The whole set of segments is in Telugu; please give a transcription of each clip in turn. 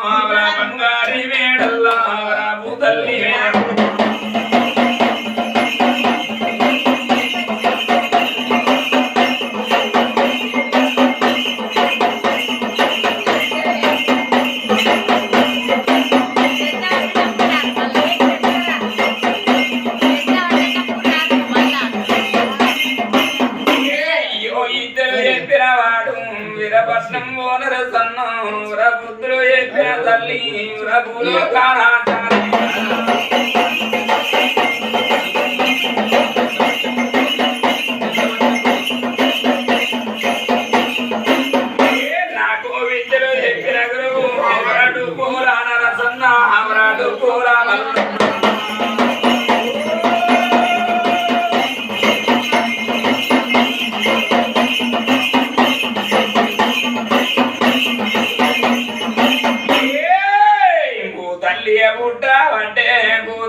బంగారి వేడల్లా భూతల్లి వీరపట్నం ఓనర సన్నం బుద్ధులు చెప్పిన తల్లి భూలో కానాచారి నాకు విద్యలు చెప్పిన గురువు ఎవరడు పూరానర సన్న అవరాడు పూరాన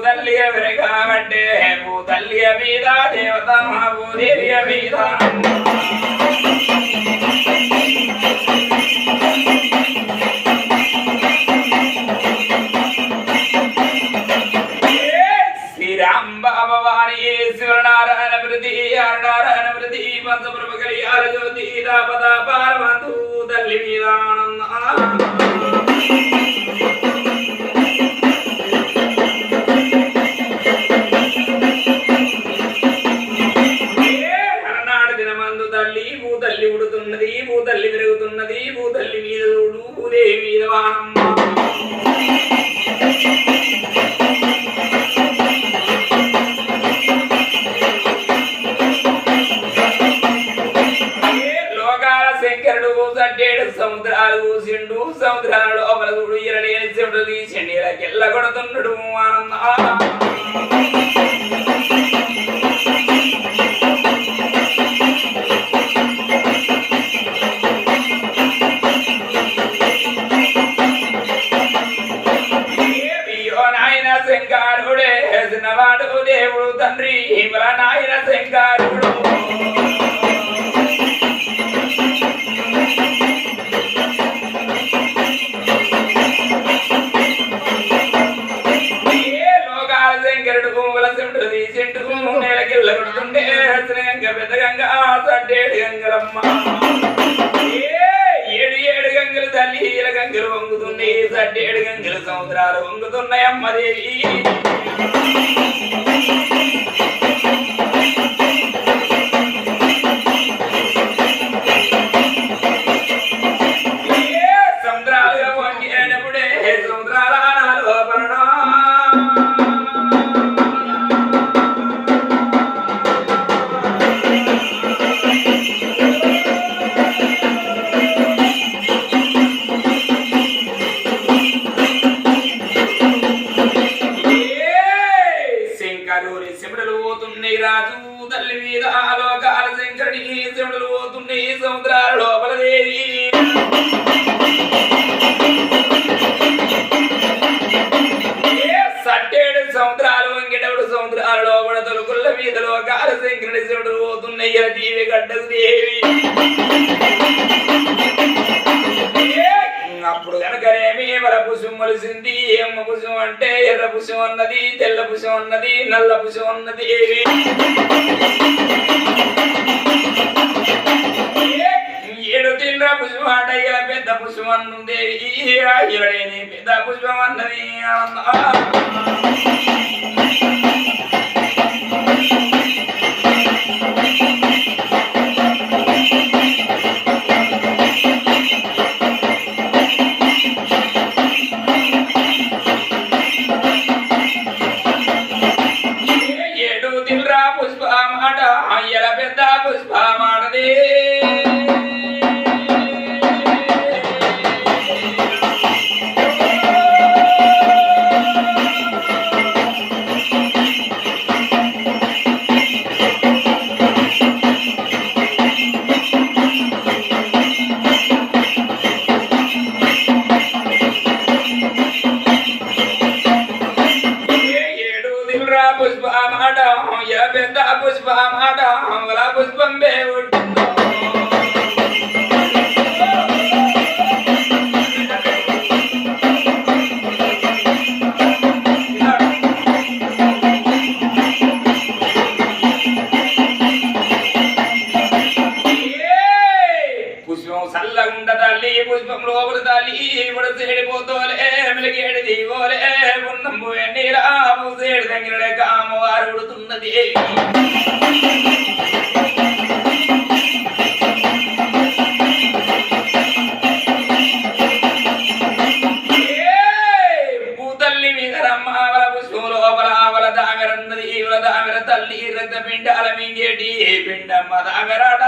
భూతల్లియ విరగావంటే భూతల్లియ మీద దేవత భూదేవియ మీద శ్రీరాంబాబవారి శివనారాయణ ప్రతి నారాయణ ప్రతి పంచప్రభ కలియాల జ్యోతి దాపద పారమంతు తల్లి మీద భూతల్లి ఉడుతున్నది భూతల్లి పెరుగుతున్నది భూతల్లి మీద చూడు భూదేవి మీద వాహమ్మ లోకాల శంకరుడు సడ్డేడు సముద్రాలు కూసిండు సముద్రాల లోపల చూడు ఇరడేని చెవుడు తీసిండు ఇలాకెళ్ళ కొడుతున్నాడు ఆనంద శంకరుడే చిన్నవాడు దేవుడు తండ్రి నాయన శంకరుడు లోకాల శంకరుడు వలసిండు తీసిండు నేలకిళ్ళ కొడుతుండే గంగ పెద్ద గంగ సడ్డేడు గంగలమ్మ ఏడు గంగలు తల్లి ఈల గంగలు వంగుతున్నాయి సడ్డేడు గంగలు సముద్రాలు వంగుతున్నాయి అమ్మదేవి సముద్రాలుగా వంగినప్పుడే సముద్రాల లోపలనా రాజు తల్లి మీద లోకాల శంకరుడి శివుడులు పోతున్నాయి సముద్రాల లోపల దేవి సట్టేడు సముద్రాలు వంగేటప్పుడు సముద్రాల లోపల తొలుకుల మీద లోకాల శంకరుడి శివుడులు పోతున్నాయి దీవి గడ్డకు దేవి అప్పుడు కనుకనేమి వల పుష్పం మొలిసింది ఎమ్మ పుష్పం అంటే ఎర్ర పుష్పం అన్నది తెల్ల పుష్పం అన్నది నల్ల పుష్పం అన్నది ఏడు తిన్న పుష్పం ఆట ఇలా పెద్ద పుష్పం అన్నుంది ఇరడేని పెద్ద పుష్పం అన్నది పుష్పమాట అయ్యల పెద్ద పుష్పమాటది పుష్పమాట పెద్ద పుష్పమాట పుష్పం బేవుడు పొడిసేడిపోతోలే మెలిగేడి దీవోలే ఉన్నంబు నీరా పూసేడి దగ్గర అమ్మవారు ఉడుతున్నది పూతల్లి మీద రమ్మావల పుష్పం లోపల ఆవల దామెరన్నది ఈవల దామెర తల్లి రక్త పిండాల మింగేటి పిండమ్మ దామెరాట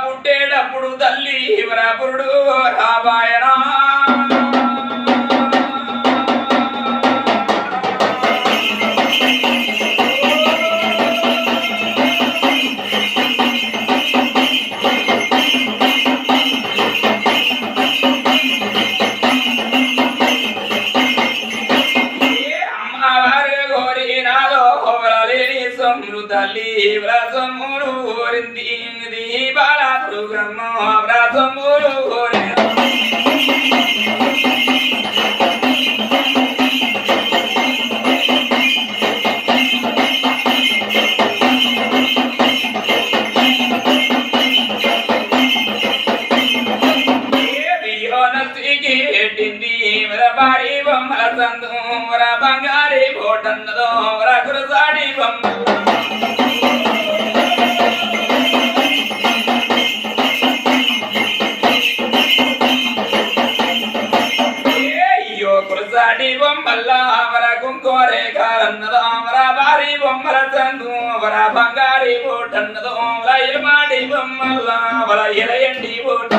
పుట్టేటప్పుడు తల్లి వరపురుడు రాబాయనా తల్లి వ్రతములు కోరింది బాల దుర్గమ్మ వ్రతములు కోరి పెట్టింది భారీ బొమ్మల సందు బంగారీ బోటన్నదో రకురసాడి బొమ్మ బొమ్మల్లా వర కుంకోరే కారన్నదో వర భారీ బొమ్మల సందు వర బంగారీ బోటన్నదో వర ఇలమాడి బొమ్మల్లా వర ఇలయండి బోట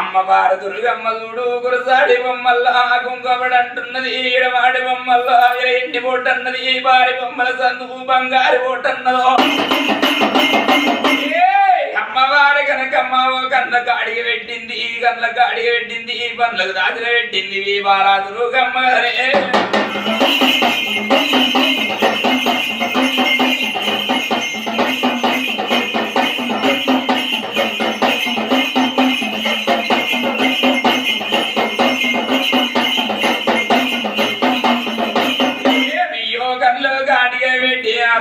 అమ్మవారు దుర్గమ్మ చూడు గురసాడి బొమ్మల్లా కుంకబడి అంటున్నది ఈడవాడి బొమ్మల్లా ఇంటి బోటన్నది భారీ బొమ్మల సందుకు బంగారు బోటన్నదో అమ్మవారి కనకమ్మ కన్న కాడికి పెట్టింది కళ్ళ కాడికి పెట్టింది పండ్లకు దాచిన పెట్టింది బాలా దుర్గమ్మ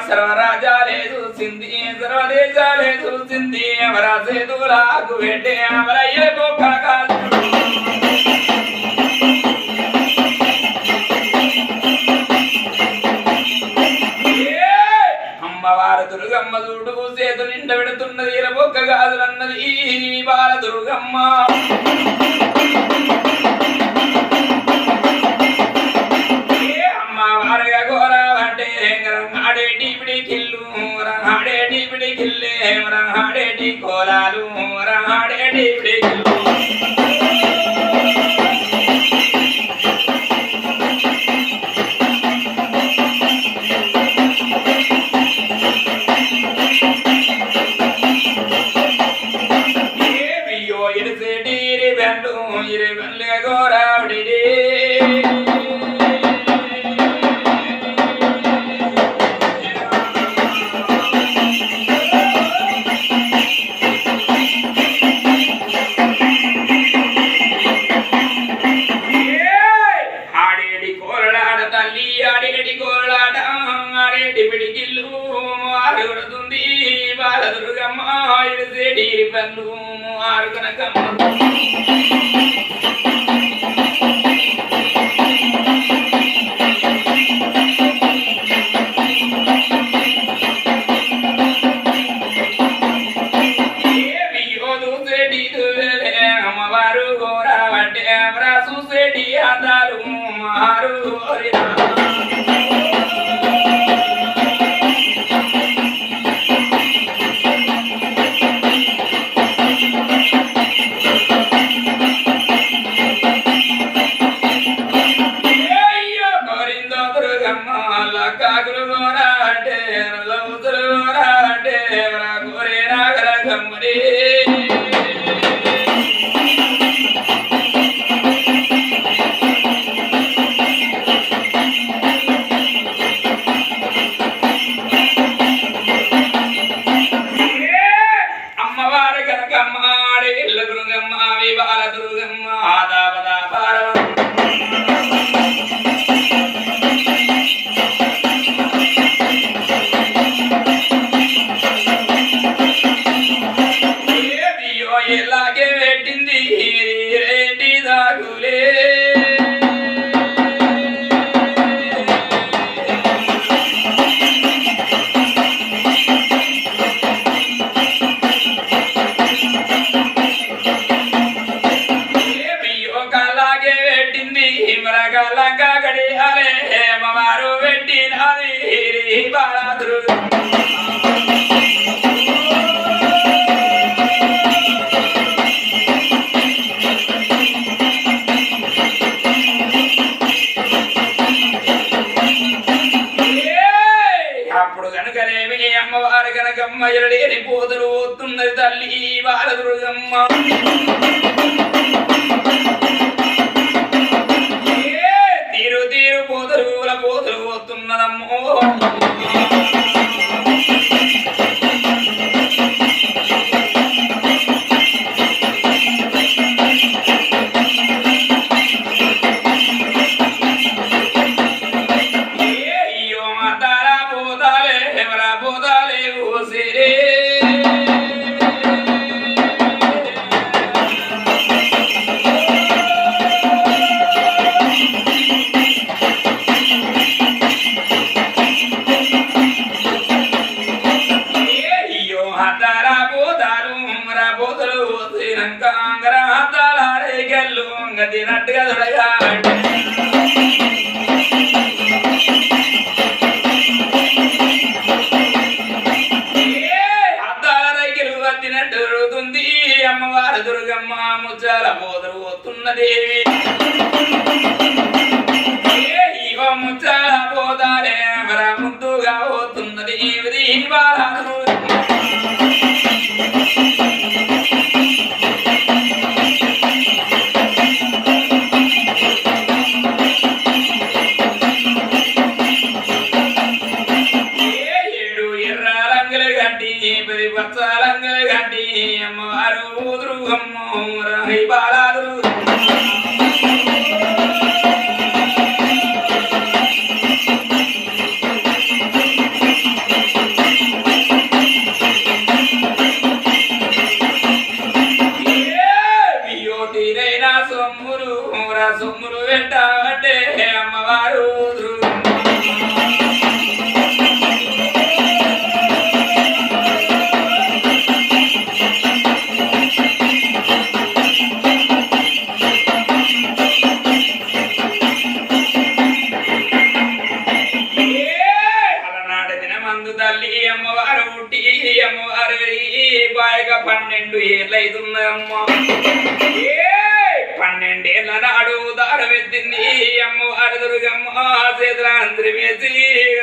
సర్వరాజాలే చూసింది సర్వదేశాలే చూసింది అమరాసేతులాకు పెట్టే అమరయ్య గొప్ప అమ్మవారు దుర్గమ్మ చూడు సేతు నిండ పెడుతున్నది ఇలా బొక్క గాజులన్నది బాల దుర్గమ్మ అమ్మవారుగా ఘోర అంటే రంగాడేటి పిడి కిల్లు రంగాడేటి పిడి కిల్లే రంగాడేటి ఘోర కోలాలు రాడేటి అమ్మవారు గోరావంటే చూసేటి అందాలు మారు అమ్మవారు కనకమ్మ ఎరడేని పోతులు పోతున్నది తల్లి బాలదుర్గమ్మ తీరు తీరు పోతులు పోతులు పోతున్నదమ్మో తినట్టుగా చూడగా అద్దాల రైకిలు తినట్టు జరుగుతుంది అమ్మవారు దుర్గమ్మ ముచ్చాల పోదరు పోతున్నదేవి ఇవ ముచ్చాల పోదాలే మర ముద్దుగా పోతున్నది బాలు పచ్చాలంగలు గడ్డి అమ్మవారు దుర్గమ్మ రహి బాలాదు తీరైనా సొమ్ములు సొమ్ములు పెట్టాలంటే అమ్మవారు అమ్మవారు పుట్టి అమ్మవారు బాయక 12 12 ఏళ్ళైతున్నదమ్మా. 12 నాడు దారమెత్తింది అమ్మవారి దుర్గమ్మ చేతులాంతరి వేసి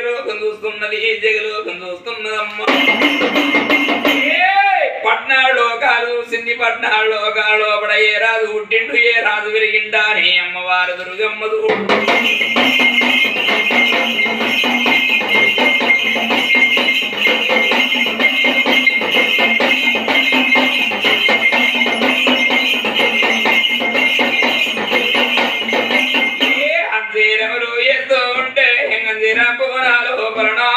లోకం చూస్తున్నది, జగలోకం చూస్తున్నదమ్మా. 14 లోకాలు చూసింది, 14 లోకాలు లోపల ఏ రాజు పుట్టిండు, ఏ రాజు పెరిగిండా అని అమ్మవారి దుర్గమ్మ చూడు. అంజీరములు ఎత్తు ఉంటే అంజీర పూనాలు పలనా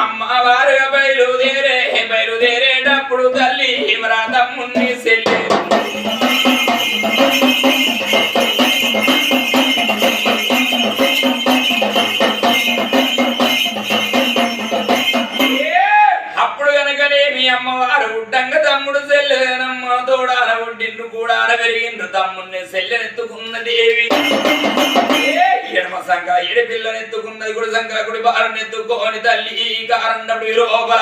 అమ్మవారు బయలుదేరేటప్పుడు తల్లి మరా తమ్ముని సెల్లి అప్పుడు కనుకనే మీ అమ్మవారు ఉడ్డంగా తమ్ముడు సెల్లెనమ్మ తోడాల ఉడ్డిండ్రు కూడా పెరిగిండ్రు తమ్ముడిని సెల్లెనెత్తుకున్న దేవి. ఎడమ సంఖ ఎడి పిల్లని ఎత్తుకున్నది, గుడి సంఖ గుడి బాలను ఎత్తుకోని తల్లి కారణప్పుడు లోపల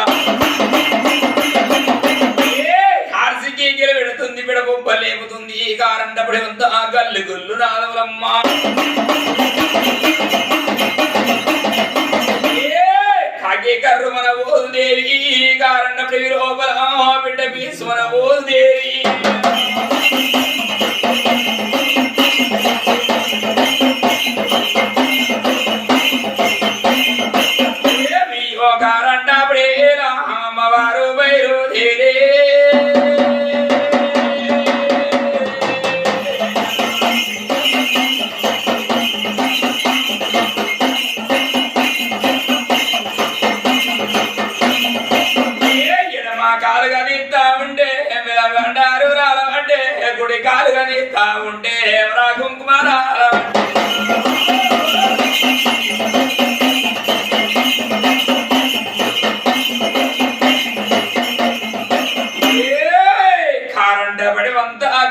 హార్సికి పెడుతుంది, బిడబొబ్బ లేపుతుంది కారణప్పుడు ఎంత గల్లు గుల్లు నాదవులమ్మ. కాకి కర్రు మన ఓదు దేవి కారణప్పుడు లోపల బిడ్డ పీసు మన ఓదు దేవి. అమ్మవారు బయలుదేరే ఎడమ కాలుగా నీతా ఉంటే బండారు రాలంటే గుడి కాలుగా నీతా ఉంటే ఎవరా కుంకుమార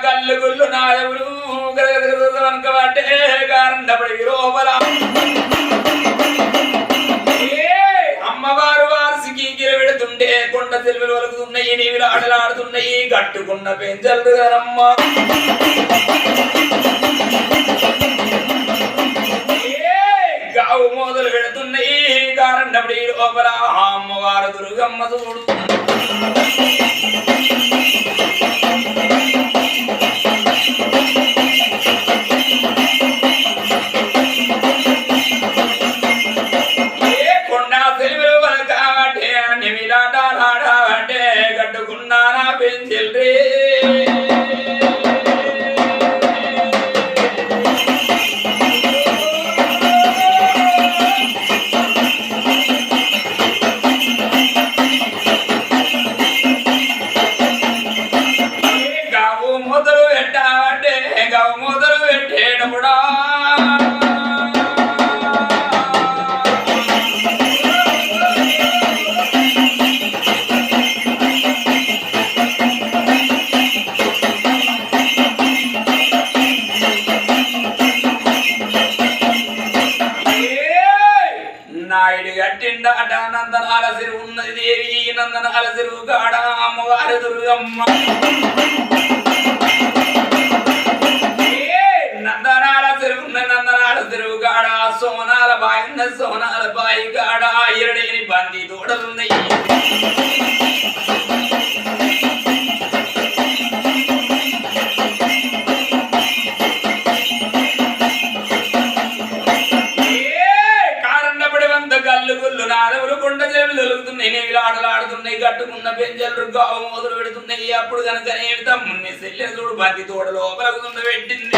గల్లు గుల్లు నాదవులు వనకబట్టే కారండపడి లోపల అమ్మవారు వార్సికి గిరబెడుతుంటే కొండ సెల్వలు వలుకుతున్నాయి, నీవిలు ఆటలాడుతున్నాయి, కట్టుకున్న పెంచలు కదమ్మ. గావు మోదలు పెడుతున్నాయి కారండపడి లోపల అమ్మవారు దుర్గమ్మ చూడు. కట్టుకున్నానా పెంచిల్రే గావు మొదలు పెట్టావంటే గావు మొదలు పెట్టేటప్పుడా నాయుడు గట్టిండాట నందనాల సిరువు ఉన్నది దేవి, నందనాల సిరువు కాడ అమ్మవారి దుర్గమ్మ. నందనాల సిరువు నందనాల సిరువు కాడ సోనాల బాయి ఉన్నది, సోనాల బాయి కాడ ఇరడేని బంది తోడలున్నాయి. గల్లు గుల్లు నాదవులు కొండ చెవులు వెలుగుతున్నాయి, నేవిలు ఆటలాడుతున్నాయి, కట్టుకున్న పెంజలు గావు మొదలు పెడుతున్నాయి. అప్పుడు కనుకనే తమ్ముని సెల్లె చూడు బంతి తోడ లోపల పెట్టింది.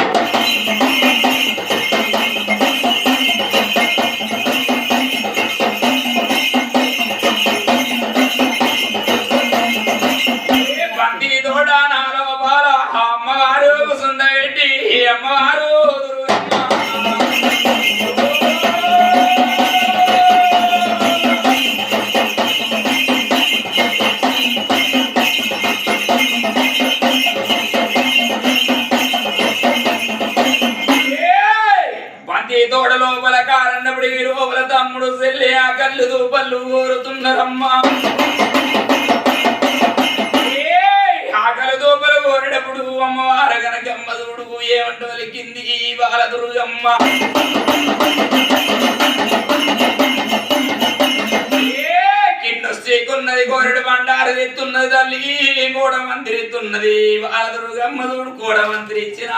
బంతి తోడ నా లోపల అమ్మవారు సుందరెడ్డి అమ్మవారు ఉన్నదమ్మా. కిన్నొస్తేకున్నది కోరడు బండారు ఎత్తున్నది తల్లి కూడా మంత్రిస్తున్నది వాదురుగమ్మ చూడు కూడా మంత్రి ఇచ్చిన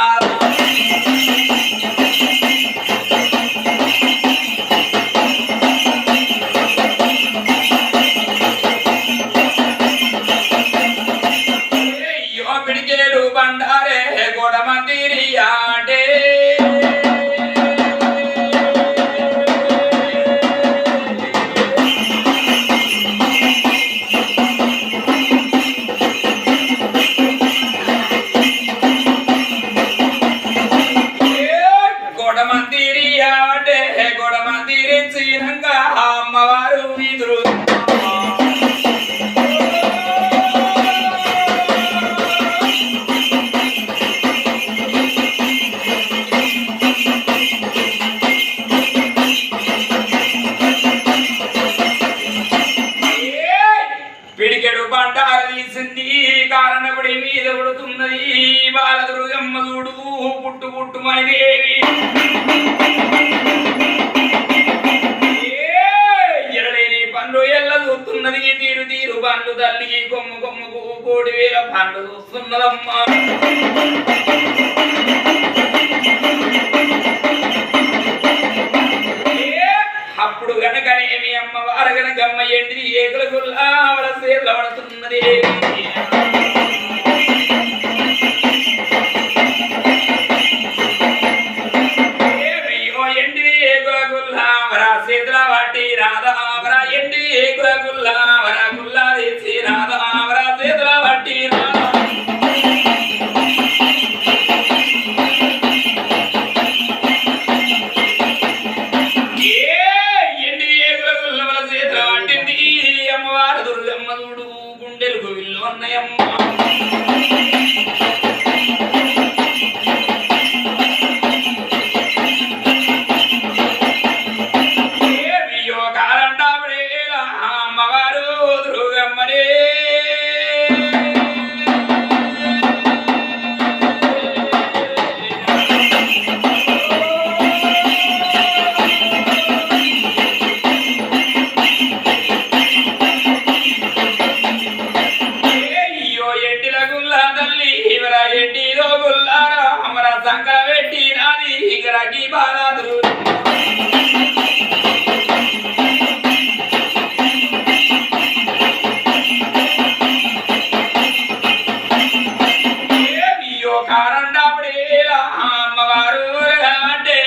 పిడికేడు బండారే కూడా మందిరి అంటే అమ్మవారు వీధులు పిడికెడు బండారు తీసింది కారణపడి మీద పడుతున్నది బాలదుర్గమ్మ చూడు పుట్టు పుట్టుమని దేవి పండ్లు ఎల్ల చూస్తున్నది తీరు తీరు పండ్లు తల్లి కొమ్ము కొమ్ముకు 1,00,000 పండ్లు చూస్తున్నదమ్మా. అప్పుడు గనకనేమి అమ్మవారు గనకమ్మ ఎండిది ఏకుల గుల్లా అవల సేతుల పడుతున్నది. ఎండిది ఏకుల గుల్లా అవర సేతుల వాటి రాధా అవర ఎండి ఏకుల గుల్లా అవర గుల్లా తీసి రాధా అవర సేతుల వాటి రాధా అమ్మవారు దుర్గమ్మ చూడు గుండెలకు విల్లు అన్నయమ్మ. అమ్మవారు దుర్గమ్మనే ఎండిలో గుల్లారా అమర సంకల పెట్టి నాది ఇకరాకి బాలాదురు కారండాపడేలా అమ్మవారు అంటే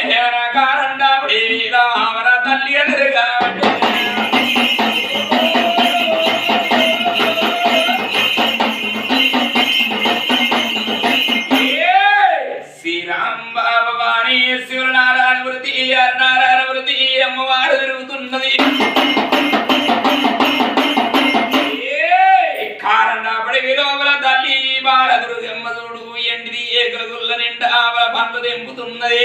కారండాపడేలా అమర తల్లి ఎదురుగా శివనారాయణ వృత్తి నారాయణ వృత్తి అమ్మవారు తిరుగుతున్నది. కారండాపడి విలోపల తల్లి బాలదుర్గమ్మ చూడు ఎండిది ఏకల గుల్ల నిండా అవల పండ్లు తెంపుతున్నది.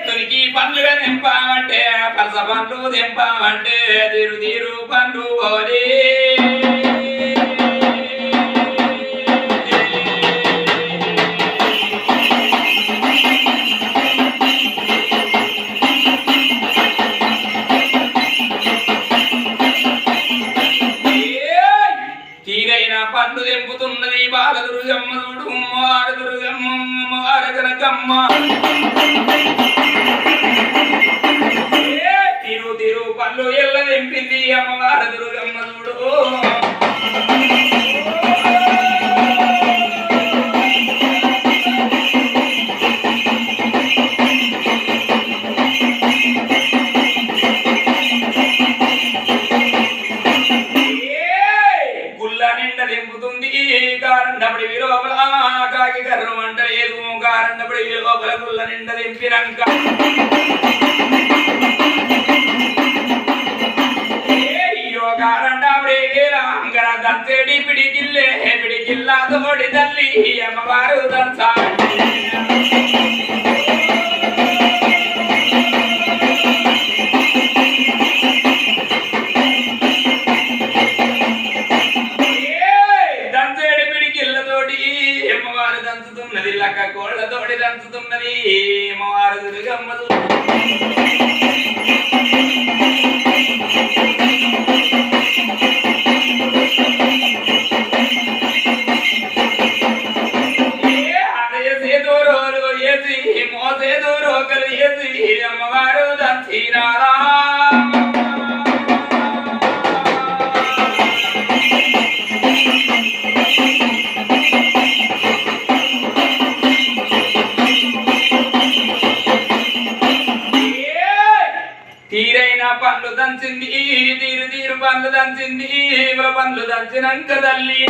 తొలికి పండ్లుగా తెంపామంటే పలస పండ్లు తెంపామంటే తీరు తీరు పండ్లు పోలే పండ్లు తెంపుతున్నది బాలదుర్గమ్మ చూడు అమ్మవారు దుర్గమ్మ అమ్మవారు కనకమ్మ. తిరు తిరు పండ్లు ఎల్ల తెంపింది అమ్మవారు దుర్గమ్మ చూడు. తెంపుతుంది కారండపడి విలోపల కాకి కర్రం అంట లేదు కారండపడి విలోపల గుల్ల నిండ తెంపినాక కారండపడేలాంగర దంతేడి పిడికిల్లే పిడికిల్లా తోడి తల్లి అమ్మవారు దంతా తీరైన పండ్లు దంచింది తీరు పండ్లు దంచింది ఇవల పండ్లు దంచినాక తల్లి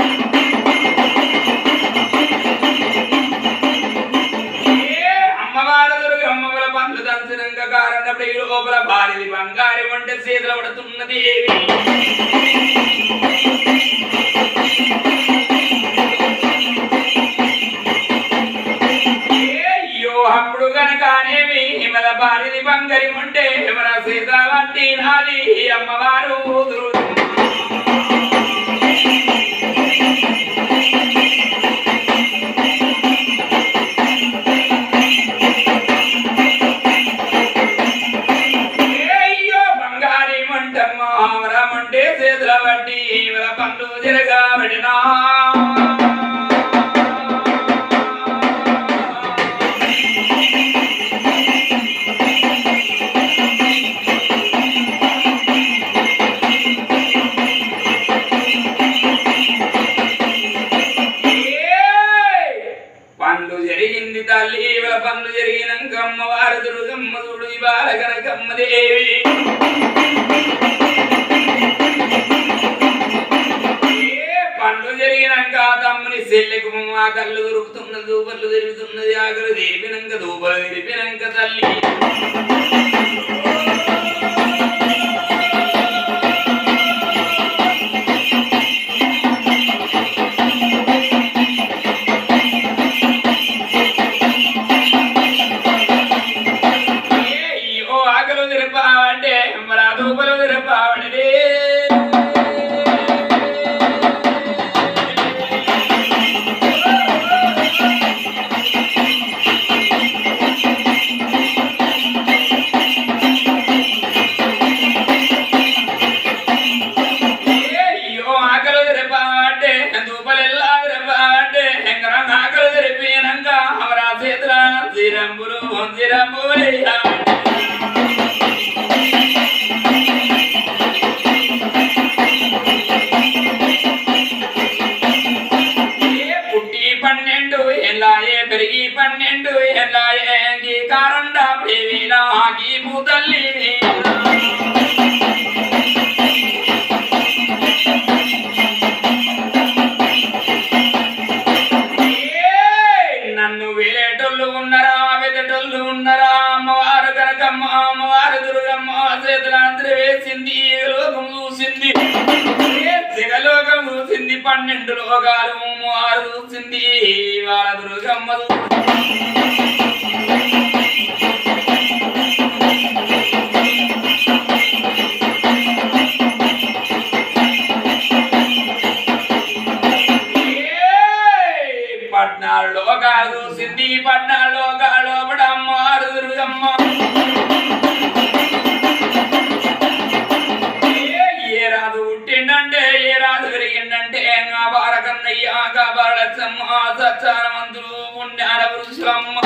అమ్మవారు దుర్గమ్మల పండ్లు దంచినాక కారణప్పుడు ఈ లోపల భార్య బంగారు వంట చేతులు పడుతున్నది అప్పుడు గనకనేమి మన భార్యది బంగారి ఉంటే మన సీత వంటి నాది అమ్మవారు అయ్యో బంగారి మంటమ్మ రామంటే చేతుల వంటి మన పనులు తిరగబడినా జరిగింది తల్లి ఇవల పనులు జరిగినాక అమ్మవారు దుర్గమ్మ చూడు ఇవాళ కనకమ్మ దేవి పనులు జరిగినాక తమ్ముని సెల్లెకు మా కళ్ళు దొరుకుతున్నది దూపలు తిరుగుతున్నది ఆకలి తెరిపినాక దూపలు తెరిపినాక తల్లి పుట్టి 12 ఎలాయే పెరిగి 12 ఎలాయే కారండా ప్రేమిలా ఆగి పూతల్లి నన్ను వేలేటోళ్ళు ఉన్నారా వెదటోళ్ళు ఉన్నారా అమ్మవారు కనకమ్మ అమ్మవారు దుర్గమ్మ చేతులందరూ వేసింది లోకం చూసింది జగలోకం చూసింది 12 లోకాలు అమ్మవారు చూసింది వాళ్ళ దుర్గమ్మ పట్నాలు లోకాలు చూసింది 14 లోకాలు అమ్మవారు దుర్గమ్మ ఏ రాజు పుట్టిండంటే ఏ రాజు పెరిగిండంటే బారకన్నయ్య బాలచ్చమ్మ సచ్చారమంతులు పుణ్యాల పురుషులమ్మ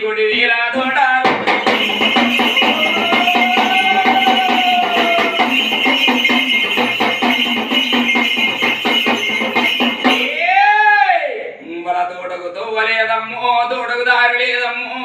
గుడి వీరా తోడా